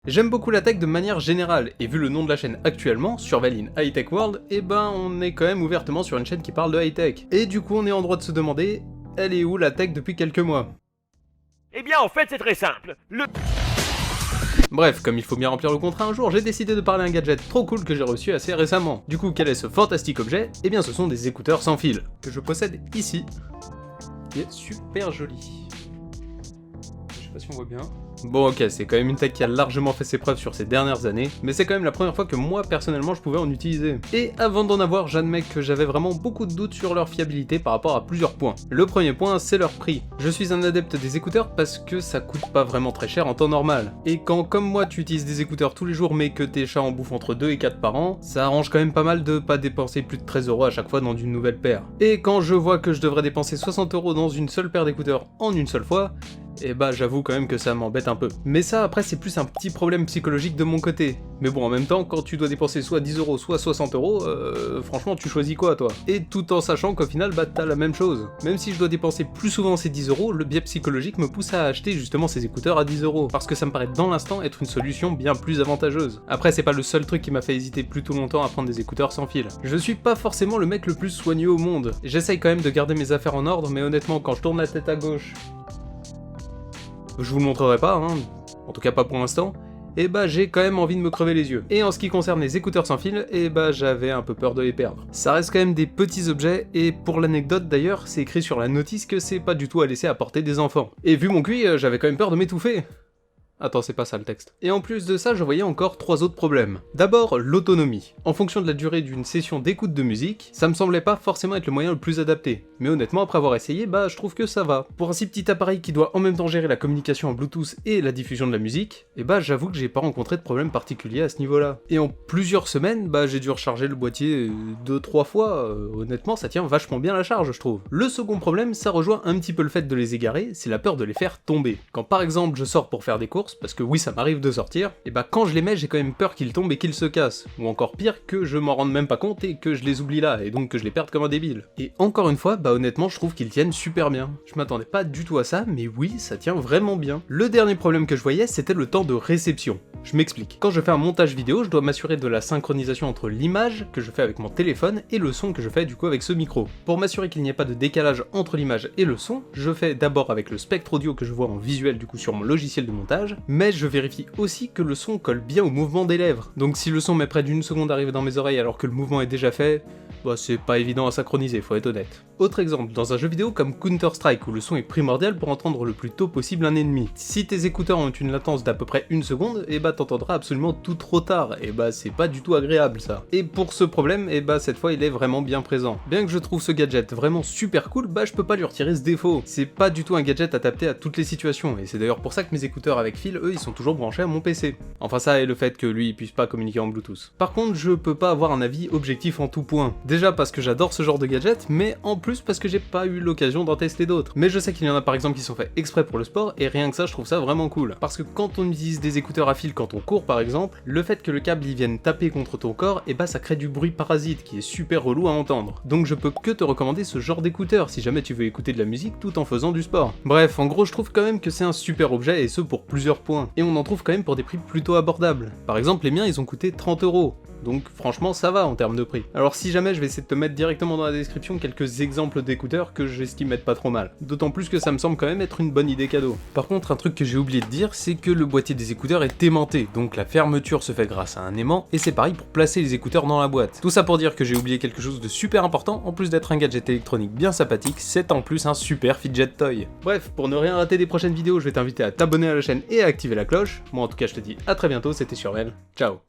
J'aime beaucoup la tech de manière générale, et vu le nom de la chaîne actuellement, Surveil in High Tech World, on est quand même ouvertement sur une chaîne qui parle de high tech. Et du coup on est en droit de se demander, elle est où la tech depuis quelques mois? Eh bien en fait c'est très simple, Bref, comme il faut bien remplir le contrat un jour, j'ai décidé de parler d'un gadget trop cool que j'ai reçu assez récemment. Du coup, quel est ce fantastique objet? Eh bien ce sont des écouteurs sans fil, que je possède ici. Il est super joli. Je sais pas si on voit bien. Bon ok, c'est quand même une tech qui a largement fait ses preuves sur ces dernières années, mais c'est quand même la première fois que moi personnellement je pouvais en utiliser. Et avant d'en avoir, j'admets que j'avais vraiment beaucoup de doutes sur leur fiabilité par rapport à plusieurs points. Le premier point, c'est leur prix. Je suis un adepte des écouteurs parce que ça coûte pas vraiment très cher en temps normal. Et quand comme moi tu utilises des écouteurs tous les jours mais que tes chats en bouffent entre 2 et 4 par an, ça arrange quand même pas mal de pas dépenser plus de 13 € à chaque fois dans une nouvelle paire. Et quand je vois que je devrais dépenser 60 € dans une seule paire d'écouteurs en une seule fois, et j'avoue quand même que ça m'embête un peu. Mais ça après c'est plus un petit problème psychologique de mon côté. Mais bon en même temps quand tu dois dépenser soit 10 € soit 60 €, franchement tu choisis quoi toi? Et tout en sachant qu'au final t'as la même chose. Même si je dois dépenser plus souvent ces 10 €, le biais psychologique me pousse à acheter justement ces écouteurs à 10 €. Parce que ça me paraît dans l'instant être une solution bien plus avantageuse. Après c'est pas le seul truc qui m'a fait hésiter plutôt longtemps à prendre des écouteurs sans fil. Je suis pas forcément le mec le plus soigneux au monde. J'essaye quand même de garder mes affaires en ordre mais honnêtement quand je tourne la tête à gauche, je vous le montrerai pas, hein, en tout cas pas pour l'instant, j'ai quand même envie de me crever les yeux. Et en ce qui concerne les écouteurs sans fil, j'avais un peu peur de les perdre. Ça reste quand même des petits objets, et pour l'anecdote d'ailleurs, c'est écrit sur la notice que c'est pas du tout à laisser à portée des enfants. Et vu mon QI, j'avais quand même peur de m'étouffer. Attends, c'est pas ça le texte. Et en plus de ça, je voyais encore 3 autres problèmes. D'abord, l'autonomie. En fonction de la durée d'une session d'écoute de musique, ça me semblait pas forcément être le moyen le plus adapté. Mais honnêtement, après avoir essayé, je trouve que ça va. Pour un si petit appareil qui doit en même temps gérer la communication en Bluetooth et la diffusion de la musique, j'avoue que j'ai pas rencontré de problème particulier à ce niveau-là. Et en plusieurs semaines, j'ai dû recharger le boîtier 2-3 fois, honnêtement, ça tient vachement bien la charge, je trouve. Le second problème, ça rejoint un petit peu le fait de les égarer, c'est la peur de les faire tomber. Quand par exemple je sors pour faire des courses, parce que oui ça m'arrive de sortir, quand je les mets j'ai quand même peur qu'ils tombent et qu'ils se cassent, ou encore pire que je m'en rende même pas compte et que je les oublie là, et donc que je les perde comme un débile. Et encore une fois, honnêtement je trouve qu'ils tiennent super bien. Je m'attendais pas du tout à ça, mais oui ça tient vraiment bien. Le dernier problème que je voyais c'était le temps de réception. Je m'explique. Quand je fais un montage vidéo, je dois m'assurer de la synchronisation entre l'image que je fais avec mon téléphone et le son que je fais du coup avec ce micro. Pour m'assurer qu'il n'y ait pas de décalage entre l'image et le son, je fais d'abord avec le spectre audio que je vois en visuel du coup sur mon logiciel de montage, mais je vérifie aussi que le son colle bien au mouvement des lèvres. Donc si le son met près d'une seconde à arriver dans mes oreilles alors que le mouvement est déjà fait, c'est pas évident à synchroniser, faut être honnête. Autre exemple, dans un jeu vidéo comme Counter-Strike où le son est primordial pour entendre le plus tôt possible un ennemi. Si tes écouteurs ont une latence d'à peu près 1 seconde, t'entendras absolument tout trop tard, et c'est pas du tout agréable ça. Et pour ce problème, cette fois il est vraiment bien présent. Bien que je trouve ce gadget vraiment super cool, je peux pas lui retirer ce défaut. C'est pas du tout un gadget adapté à toutes les situations, et c'est d'ailleurs pour ça que mes écouteurs avec fil, eux, ils sont toujours branchés à mon PC. Enfin ça et le fait que lui il puisse pas communiquer en Bluetooth. Par contre, je peux pas avoir un avis objectif en tout point. Déjà parce que j'adore ce genre de gadget, mais en plus parce que j'ai pas eu l'occasion d'en tester d'autres. Mais je sais qu'il y en a par exemple qui sont faits exprès pour le sport, et rien que ça je trouve ça vraiment cool. Parce que quand on utilise des écouteurs à fil quand on court par exemple, le fait que le câble y vienne taper contre ton corps, ça crée du bruit parasite qui est super relou à entendre. Donc je peux que te recommander ce genre d'écouteurs si jamais tu veux écouter de la musique tout en faisant du sport. Bref, en gros je trouve quand même que c'est un super objet et ce pour plusieurs points. Et on en trouve quand même pour des prix plutôt abordables. Par exemple les miens ils ont coûté 30 €. Donc franchement ça va en termes de prix. Alors si jamais je vais essayer de te mettre directement dans la description quelques exemples d'écouteurs que j'estime être pas trop mal. D'autant plus que ça me semble quand même être une bonne idée cadeau. Par contre un truc que j'ai oublié de dire c'est que le boîtier des écouteurs est aimanté, donc la fermeture se fait grâce à un aimant et c'est pareil pour placer les écouteurs dans la boîte. Tout ça pour dire que j'ai oublié quelque chose de super important, en plus d'être un gadget électronique bien sympathique, c'est en plus un super fidget toy. Bref, pour ne rien rater des prochaines vidéos, je vais t'inviter à t'abonner à la chaîne et à activer la cloche. Moi en tout cas je te dis à très bientôt, c'était Survel, ciao.